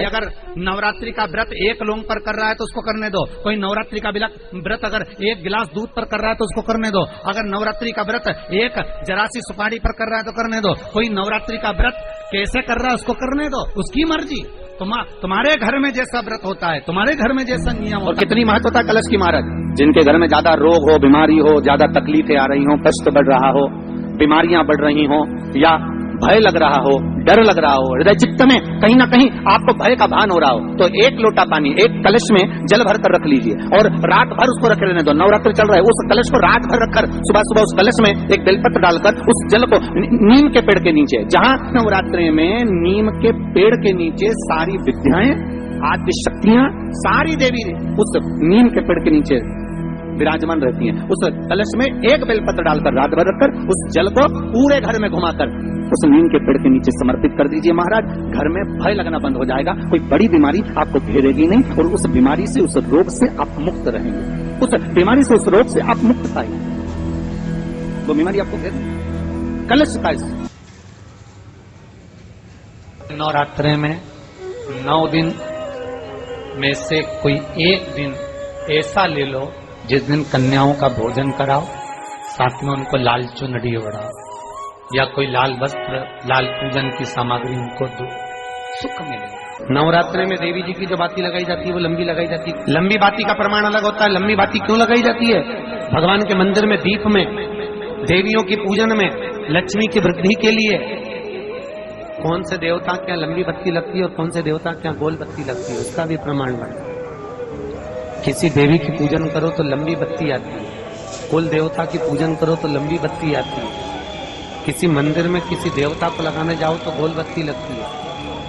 अगर नवरात्रि का व्रत एक लौंग पर कर रहा है तो उसको करने दो। कोई नवरात्रि का व्रत अगर एक गिलास दूध पर कर रहा है तो उसको करने दो। अगर नवरात्रि का व्रत एक जरासी सुपारी पर कर रहा है तो करने दो। कोई नवरात्रि का व्रत कैसे कर रहा है उसको करने दो, उसकी मर्जी। तुम्हारे घर में जैसा व्रत होता है, तुम्हारे घर में जैसा नियम होता है। और कितनी महत्वता कलश की महाराज। जिनके घर में ज्यादा रोग हो, बीमारी हो, ज्यादा तकलीफें आ रही हो, कष्ट बढ़ रहा हो, बीमारियां बढ़ रही हो, या भय लग रहा हो, डर लग रहा हो, हृदय चित्त में कहीं ना कहीं आपको भय का भान हो रहा हो, तो एक लोटा पानी एक कलश में जल भर कर रख लीजिए और रात भर उसको रखे रहने दो। नवरात्रि चल रहा है, उस कलश को रात भर रखकर सुबह सुबह उस कलश में एक बेलपत्र डालकर उस जल को नीम के पेड़ के नीचे, जहां नवरात्रि में नीम के पेड़ के नीचे सारी विद्याएं, आदि शक्तियां, सारी देवी उस नीम के पेड़ के नीचे विराजमान रहती हैं। उस कलश में एक बेलपत्र डालकर रात भर रखकर उस जल को पूरे घर में घुमाकर उस नीम के पेड़ के नीचे समर्पित कर दीजिए महाराज। घर में भय लगना बंद हो जाएगा, कोई बड़ी बीमारी आपको घेरेगी नहीं और उस बीमारी से, उस रोग से आप मुक्त रहेंगे। उस बीमारी से, उस रोग से आप मुक्त पाएंगे। वो बीमारी आपको घेर कलश का। नवरात्रि में 9 दिन में से कोई एक दिन ऐसा ले लो जिस दिन कन्याओं का भोजन कराओ, साथ में उनको लाल चुनरी ओढ़ाओ या कोई लाल वस्त्र, लाल पूजन की सामग्री उनको दो, सुख मिलेगा। नवरात्रि में देवी जी की जो बाती लगाई जाती है वो लंबी लगाई जाती है। लंबी बाती का प्रमाण अलग होता है। लंबी बाती क्यों लगाई जाती है? भगवान के मंदिर में दीप में, देवियों की पूजन में, लक्ष्मी की वृद्धि के लिए। कौन से देवता क्या लंबी बत्ती लगती है और कौन से देवता क्या गोल बत्ती लगती है, उसका भी प्रमाण बढ़ता है। किसी देवी की पूजन करो तो लंबी बत्ती आती है, कुल देवता की पूजन करो तो लंबी बत्ती आती है। किसी मंदिर में किसी देवता को लगाने जाओ तो गोल बत्ती लगती है,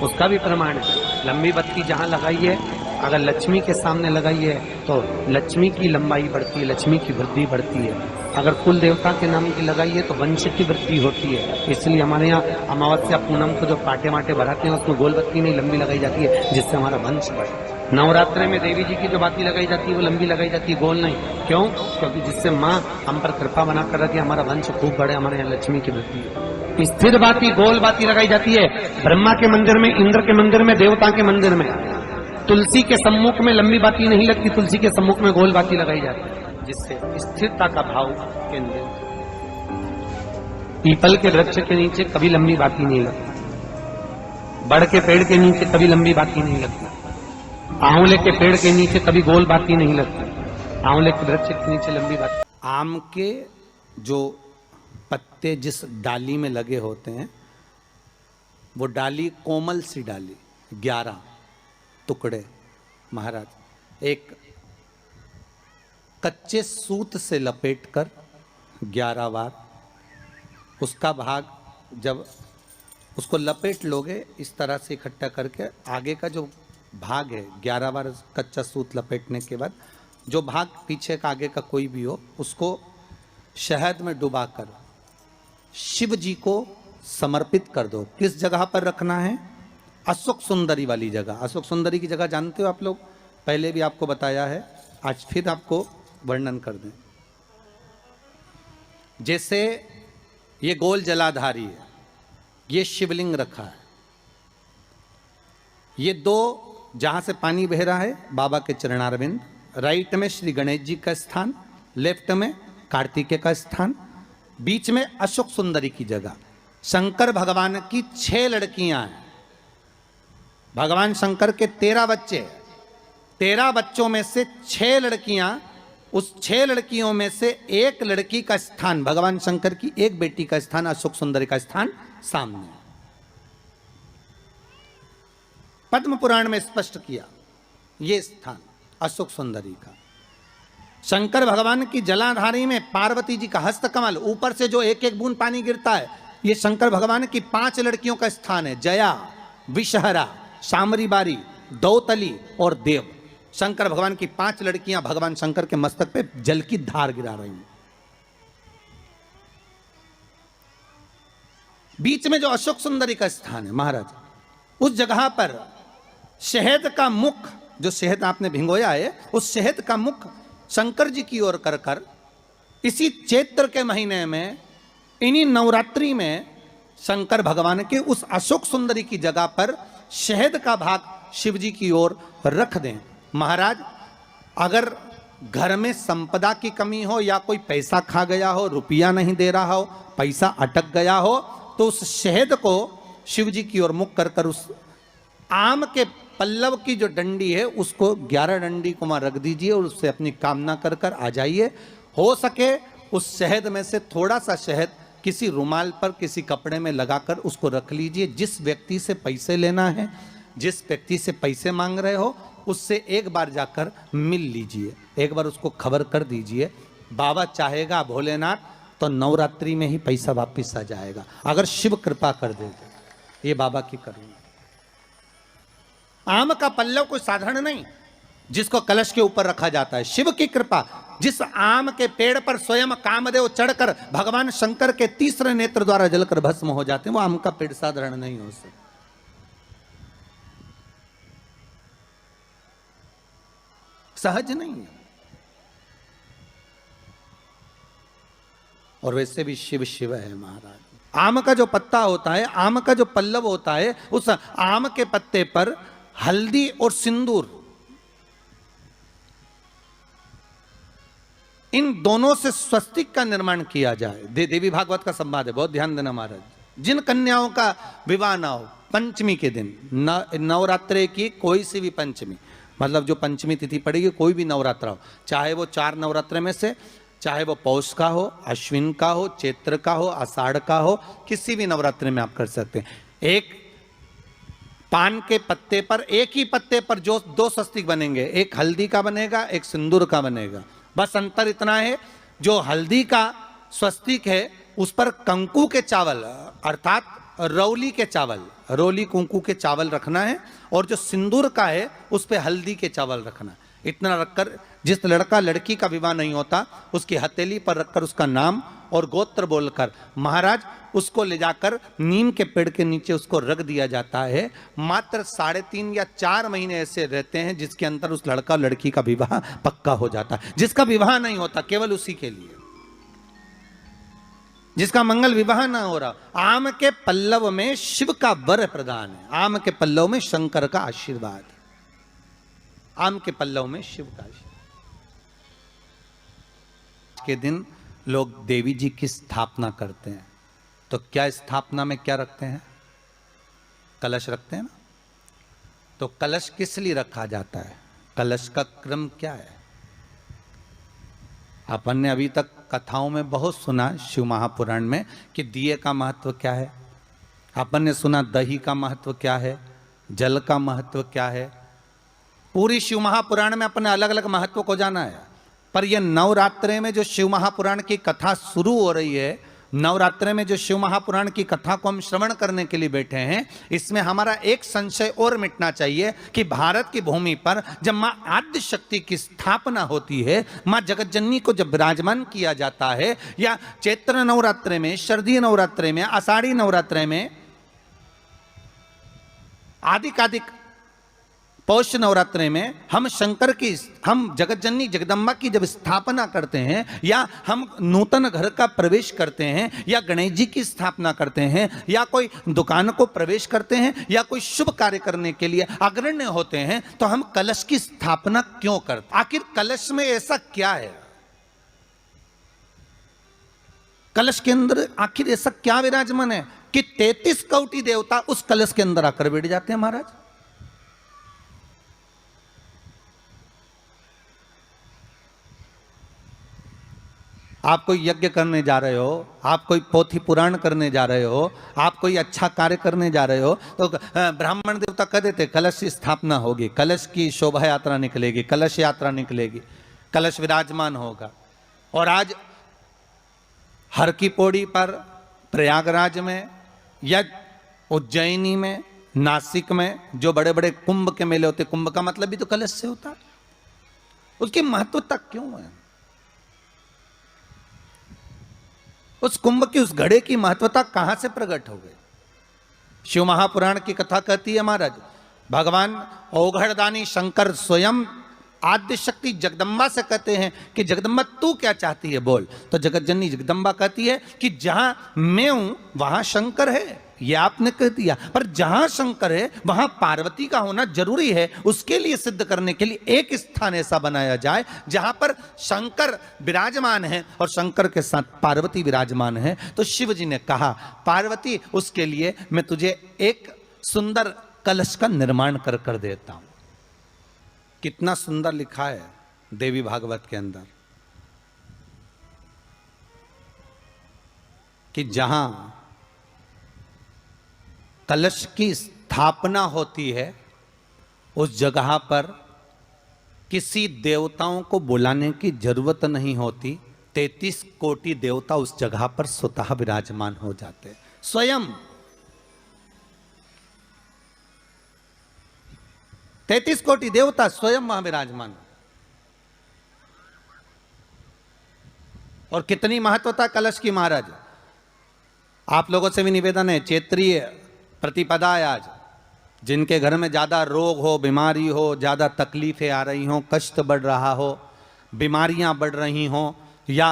उसका भी प्रमाण है। लंबी बत्ती जहां लगाई है, अगर लक्ष्मी के सामने लगाई है तो लक्ष्मी की लंबाई बढ़ती है, लक्ष्मी की वृद्धि बढ़ती है। अगर कुल देवता के नाम की लगाई है तो वंश की वृद्धि होती है। इसलिए हमारे यहाँ अमावस्या पूनम को जो पाटे माटे भराते हैं उसमें गोल बत्ती नहीं लंबी लगाई जाती है, जिससे हमारा वंश बढ़े। नवरात्रि में देवी जी की जो बाती लगाई जाती है वो लंबी लगाई जाती है, गोल नहीं। क्यों? क्योंकि जिससे माँ हम पर कृपा बना कर रखी, हमारा वंश खूब बढ़े, हमारे यहाँ लक्ष्मी की वृद्धि है। स्थिर बाती, गोल बाती लगाई जाती है ब्रह्मा के मंदिर में, इंद्र के मंदिर में, देवता के मंदिर में। तुलसी के सम्मुख में लंबी बाती नहीं लगती, तुलसी के सम्मुख में गोल बाती लगाई जाती है, जिससे स्थिरता का भाव केंद्रित। पीपल के वृक्ष के नीचे कभी लंबी बाती नहीं लगती, बड़ के पेड़ के नीचे कभी लंबी बाती नहीं लगती, आंवले के पेड़ के नीचे कभी गोल बाती नहीं लगती, आंवले के वृक्ष के नीचे लंबी बाती। आम के जो पत्ते जिस डाली में लगे होते हैं, वो डाली कोमल सी डाली, 11 टुकड़े महाराज एक कच्चे सूत से लपेटकर 11 बार उसका भाग, जब उसको लपेट लोगे इस तरह से इकट्ठा करके, आगे का जो भाग है 11 बार कच्चा सूत लपेटने के बाद जो भाग पीछे का आगे का कोई भी हो, उसको शहद में डुबाकर शिव जी को समर्पित कर दो। किस जगह पर रखना है? अशोक सुंदरी वाली जगह। अशोक सुंदरी की जगह जानते हो आप लोग, पहले भी आपको बताया है, आज फिर आपको वर्णन कर दें। जैसे ये गोल जलाधारी है, ये शिवलिंग रखा है, ये 2 जहां से पानी बह रहा है बाबा के चरणारविंद, राइट में श्री गणेश जी का स्थान, लेफ्ट में कार्तिकेय का स्थान, बीच में अशोक सुंदरी की जगह। शंकर भगवान की 6 लड़कियां हैं। भगवान शंकर के 13 बच्चे, 13 बच्चों में से 6 लड़कियां, उस 6 लड़कियों में से एक लड़की का स्थान, भगवान शंकर की एक बेटी का स्थान, अशोक सुंदरी का स्थान सामने पद्म पुराण में स्पष्ट किया। ये स्थान अशोक सुंदरी का। शंकर भगवान की जलाधारी में पार्वती जी का हस्तकमल, ऊपर से जो एक एक बूंद पानी गिरता है, ये शंकर भगवान की 5 लड़कियों का स्थान है। जया, विषहरा, शामरी बारी, दौतली और देव। शंकर भगवान की 5 लड़कियां भगवान शंकर के मस्तक पे जल की धार गिरा रही हैं। बीच में जो अशोक सुंदरी का स्थान है महाराज, उस जगह पर शहद का मुख, जो शहद आपने भिंगोया है, उस शहद का मुख शंकर जी की ओर कर कर इसी चैत्र के महीने में, इन्हीं नवरात्रि में शंकर भगवान के उस अशोक सुंदरी की जगह पर शहद का भाग शिव जी की ओर रख दें। महाराज, अगर घर में संपदा की कमी हो या कोई पैसा खा गया हो, रुपया नहीं दे रहा हो, पैसा अटक गया हो, तो उस शहद को शिव जी की ओर मुख कर कर उस आम के पल्लव की जो डंडी है उसको 11 डंडी को वहां रख दीजिए और उससे अपनी कामना कर कर आ जाइए। हो सके उस शहद में से थोड़ा सा शहद किसी रुमाल पर, किसी कपड़े में लगाकर उसको रख लीजिए। जिस व्यक्ति से पैसे लेना है, जिस व्यक्ति से पैसे मांग रहे हो, उससे एक बार जाकर मिल लीजिए, एक बार उसको खबर कर दीजिए। बाबा चाहेगा भोलेनाथ तो नवरात्रि में ही पैसा वापिस आ जाएगा, अगर शिव कृपा कर दे। ये बाबा की करुणा। आम का पल्लव कोई साधारण नहीं जिसको कलश के ऊपर रखा जाता है, शिव की कृपा। जिस आम के पेड़ पर स्वयं कामदेव चढ़कर भगवान शंकर के तीसरे नेत्र द्वारा जलकर भस्म हो जाते हैं, वो आम का पेड़ साधारण नहीं हो सकता। सहज नहीं है। और वैसे भी शिव शिव है महाराज। आम का जो पत्ता होता है, आम का जो पल्लव होता है, उस आम के पत्ते पर हल्दी और सिंदूर, इन दोनों से स्वस्तिक का निर्माण किया जाए। देवी भागवत का संवाद है, बहुत ध्यान देना महाराज। जिन कन्याओं का विवाह ना हो पंचमी के दिन, नवरात्रे की कोई सी भी पंचमी, मतलब जो पंचमी तिथि पड़ेगी, कोई भी नवरात्रा हो, चाहे वो 4 नवरात्रे में से, चाहे वो पौष का हो, अश्विन का हो, चैत्र का हो, आषाढ़ का हो, किसी भी नवरात्रि में आप कर सकते हैं। एक पान के पत्ते पर, एक ही पत्ते पर जो 2 स्वस्तिक बनेंगे, एक हल्दी का बनेगा, एक सिंदूर का बनेगा। बस अंतर इतना है, जो हल्दी का स्वस्तिक है उस पर कंकु के चावल अर्थात रौली के चावल, रोली कुंकू के चावल रखना है, और जो सिंदूर का है उस पे हल्दी के चावल रखना है। इतना रखकर जिस लड़का लड़की का विवाह नहीं होता उसकी हथेली पर रखकर उसका नाम और गोत्र बोलकर महाराज उसको ले जाकर नीम के पेड़ के नीचे उसको रख दिया जाता है। मात्र 3.5 या 4 महीने ऐसे रहते हैं जिसके अंदर उस लड़का लड़की का विवाह पक्का हो जाता है। जिसका विवाह नहीं होता केवल उसी के लिए, जिसका मंगल विवाह ना हो रहा, आम के पल्लव में शिव का वर प्रदान है, आम के पल्लव में शंकर का आशीर्वाद, आम के पल्लव में शिव का आशीर्वाद। के दिन लोग देवी जी की स्थापना करते हैं, तो क्या स्थापना में क्या रखते हैं? कलश रखते हैं ना। तो कलश किस लिए रखा जाता है? कलश का क्रम क्या है? अपन ने अभी तक कथाओं में बहुत सुना शिव महापुराण में कि दिए का महत्व क्या है, अपन ने सुना दही का महत्व क्या है, जल का महत्व क्या है। पूरी शिव महापुराण में अपने अलग अलग महत्व को जाना है, पर यह नवरात्रे में जो शिव महापुराण की कथा शुरू हो रही है, नवरात्रे में जो शिव महापुराण की कथा को हम श्रवण करने के लिए बैठे हैं, इसमें हमारा एक संशय और मिटना चाहिए कि भारत की भूमि पर जब मां आद्य शक्ति की स्थापना होती है, मां जगतजननी को जब विराजमान किया जाता है, या चैत्र नवरात्रे में, शरदीय नवरात्रे में, आषाढ़ी नवरात्रे में, आदिकादिक पौष नवरात्रे में हम शंकर की, हम जगतजननी जगदम्बा की जब स्थापना करते हैं, या हम नूतन घर का प्रवेश करते हैं, या गणेश जी की स्थापना करते हैं, या कोई दुकान को प्रवेश करते हैं, या कोई शुभ कार्य करने के लिए अग्रण्य होते हैं, तो हम कलश की स्थापना क्यों करते? आखिर कलश में ऐसा क्या है? कलश के अंदर आखिर ऐसा क्या विराजमान है कि 33 कोटि देवता उस कलश के अंदर आकर बैठ जाते हैं महाराज? आप कोई यज्ञ करने जा रहे हो, आप कोई पोथी पुराण करने जा रहे हो, आप कोई अच्छा कार्य करने जा रहे हो, तो ब्राह्मण देवता कह देते कलश की स्थापना होगी, कलश की शोभा यात्रा निकलेगी, कलश यात्रा निकलेगी, कलश विराजमान होगा। और आज हर की पौड़ी पर, प्रयागराज में या उज्जैनी में, नासिक में जो बड़े बड़े कुंभ के मेले होते, कुंभ का मतलब भी तो कलश से होता है, उसकी महत्वता क्यों है? उस कुंभ की, उस घड़े की महत्वता कहां से प्रकट हो गई? शिव महापुराण की कथा कहती है महाराज, भगवान औघड़दानी शंकर स्वयं आद्य शक्ति जगदम्बा से कहते हैं कि जगदम्बा तू क्या चाहती है बोल। तो जगतजननी जगदम्बा कहती है कि जहां मैं हूं वहां शंकर है, ये आपने कह दिया, पर जहां शंकर है वहां पार्वती का होना जरूरी है। उसके लिए सिद्ध करने के लिए एक स्थान ऐसा बनाया जाए जहां पर शंकर विराजमान है और शंकर के साथ पार्वती विराजमान है। तो शिव जी ने कहा, पार्वती उसके लिए मैं तुझे एक सुंदर कलश का निर्माण कर देता हूं। कितना सुंदर लिखा है देवी भागवत के अंदर कि जहां कलश की स्थापना होती है उस जगह पर किसी देवताओं को बुलाने की जरूरत नहीं होती। 33 कोटि देवता उस जगह पर स्वतः विराजमान हो जाते हैं। स्वयं 33 कोटि देवता स्वयं वहां विराजमान। और कितनी महत्वता कलश की महाराज। आप लोगों से भी निवेदन है, क्षेत्रीय प्रतिपदा है आज। जिनके घर में ज्यादा रोग हो, बीमारी हो, ज्यादा तकलीफें आ रही हो, कष्ट बढ़ रहा हो, बीमारियां बढ़ रही हो, या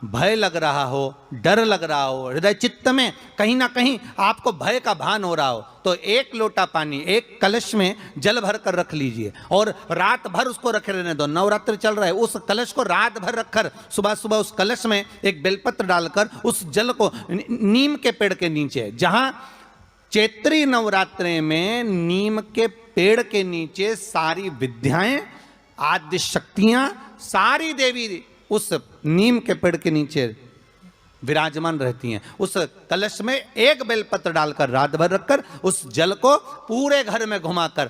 भय लग रहा हो, डर लग रहा हो, हृदय चित्त में कहीं ना कहीं आपको भय का भान हो रहा हो, तो एक लोटा पानी एक कलश में जल भर कर रख लीजिए और रात भर उसको रखे रहने दो। नवरात्र चल रहा है, उस कलश को रात भर रखकर सुबह सुबह उस कलश में एक बेलपत्र डालकर उस जल को नीम के पेड़ के नीचे, जहां चैत्री नवरात्रे में नीम के पेड़ के नीचे सारी विद्याएं, आद्य शक्तियां, सारी देवी उस नीम के पेड़ के नीचे विराजमान रहती हैं। उस कलश में एक बेलपत्र डालकर रात भर रखकर उस जल को पूरे घर में घुमाकर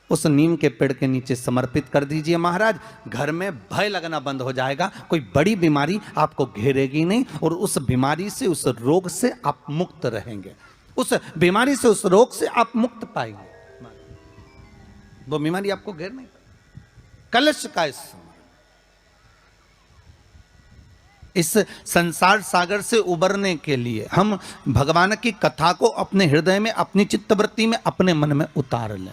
उस नीम के पेड़ के नीचे समर्पित कर दीजिए महाराज। घर में भय लगना बंद हो जाएगा, कोई बड़ी बीमारी आपको घेरेगी नहीं और उस बीमारी से, उस रोग से आप मुक्त रहेंगे। उस बीमारी से, उस रोग से आप मुक्त पाएंगे, वो बीमारी आपको घेर नहीं पाएगी। कलश का इस संसार सागर से उबरने के लिए हम भगवान की कथा को अपने हृदय में, अपनी चित्तवृत्ति में, अपने मन में उतार लें।